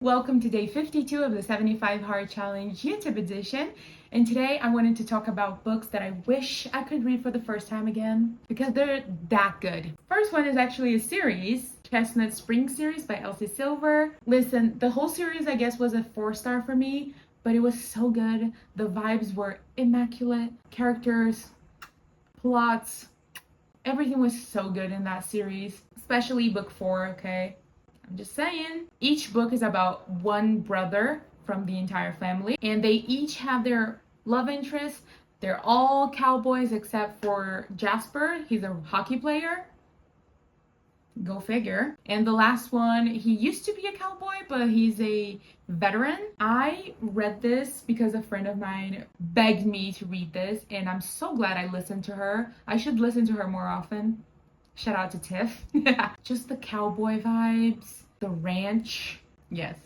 Welcome to day 52 of the 75 Hard Challenge YouTube edition. And today I wanted to talk about books that I wish I could read for the first time again because they're that good. First one is actually a series, Chestnut Spring series by Elsie Silver. Listen, the whole series I guess was a 4-star for me, but it was so good. The vibes were immaculate, characters, plots, everything was so good in that series, especially book 4, okay? I'm just saying. Each book is about one brother from the entire family, and they each have their love interests. They're all cowboys except for Jasper. He's a hockey player. Go figure. And the last one, he used to be a cowboy, but he's a veteran. I read this because a friend of mine begged me to read this, and I'm so glad I listened to her. I should listen to her more often. Shout out to Tiff. Just the cowboy vibes, the ranch. Yes.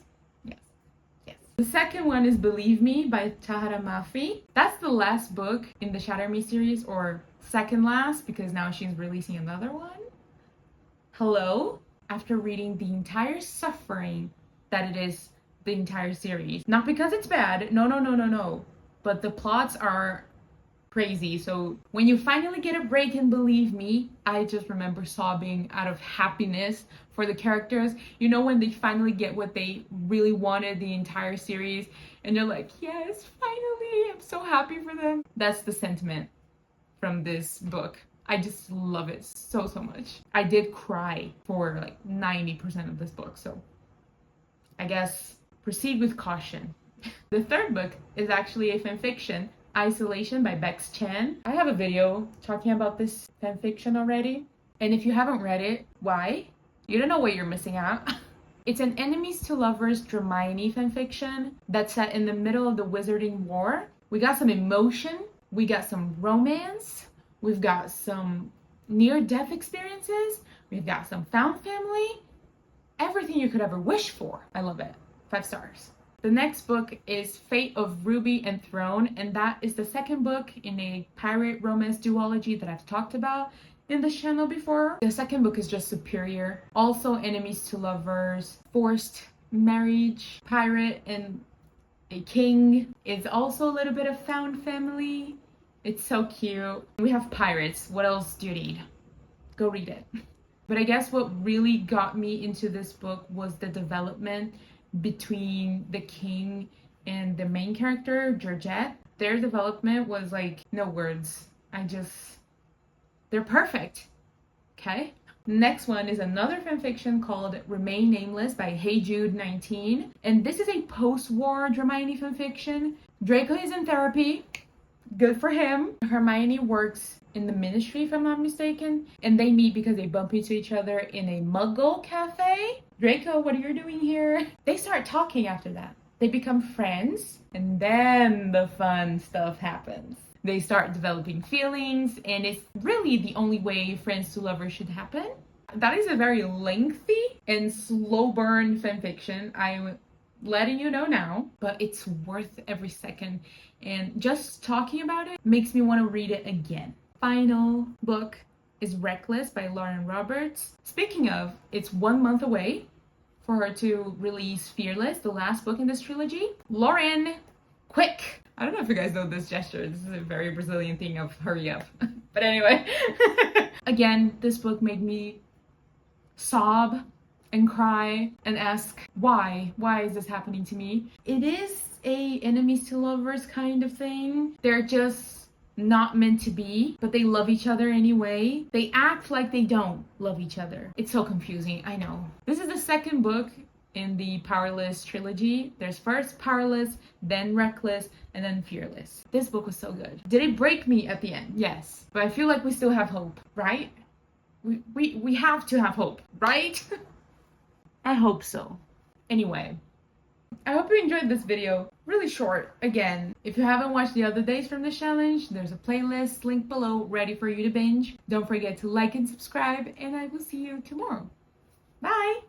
The second one is Believe Me by Tahara Mafi. That's the last book in the Shatter Me series, or second last, because now she's releasing another one. Hello? After reading the entire suffering that it is the entire series. Not because it's bad, no. But the plots are crazy. So when you finally get a break in Believe Me, I just remember sobbing out of happiness for the characters. You know, when they finally get what they really wanted the entire series, and you're like, yes, finally, I'm so happy for them. That's the sentiment from this book. I just love it so much. I did cry for like 90% of this book, so I guess proceed with caution. The third book is actually a fanfiction, Isolation by Bex Chan. I have a video talking about this fanfiction already, and if you haven't read it, why? You don't know what you're missing out. It's an enemies to lovers Hermione fanfiction that's set in the middle of the Wizarding War. We got some emotion, we got some romance, we've got some near-death experiences, we've got some found family, everything you could ever wish for. I love it. 5 stars. The next book is Fate of Ruby and Throne, and that is the second book in a pirate romance duology that I've talked about in this channel before. The second book is just superior. Also enemies to lovers, forced marriage, pirate and a king. It's also a little bit of found family. It's so cute. We have pirates. What else do you need? Go read it. But I guess what really got me into this book was the development between the king and the main character, Georgette. Their development was like, no words. They're perfect. Okay? Next one is another fanfiction called Remain Nameless by Hey Jude 19. And this is a post-war Hermione fanfiction. Draco is in therapy. Good for him. Hermione works in the ministry, if I'm not mistaken, and they meet because they bump into each other in a Muggle cafe. Draco, what are you doing here? They start talking after that. They become friends, and then the fun stuff happens. They start developing feelings, and it's really the only way friends to lovers should happen. That is a very lengthy and slow burn fanfiction. I'm letting you know now, but it's worth every second, and just talking about it makes me want to read it again. Final book is Reckless by Lauren Roberts. Speaking of, it's 1 month away for her to release Fearless, the last book in this trilogy. Lauren, quick! I don't know if you guys know this gesture. This is a very Brazilian thing of hurry up. But anyway, again, this book made me sob and cry and ask, why? Why is this happening to me? It is a enemies to lovers kind of thing. They're just not meant to be, but they love each other anyway. They act like they don't love each other. It's so confusing, I know. This is the second book in the Powerless trilogy. There's first Powerless, then Reckless, and then Fearless. This book was so good. Did it break me at the end? Yes. But I feel like we still have hope, right? We have to have hope, right? I hope so. Anyway, I hope you enjoyed this video. Really short. Again, if you haven't watched the other days from this challenge, there's a playlist linked below ready for you to binge. Don't forget to like and subscribe, and I will see you tomorrow. Bye!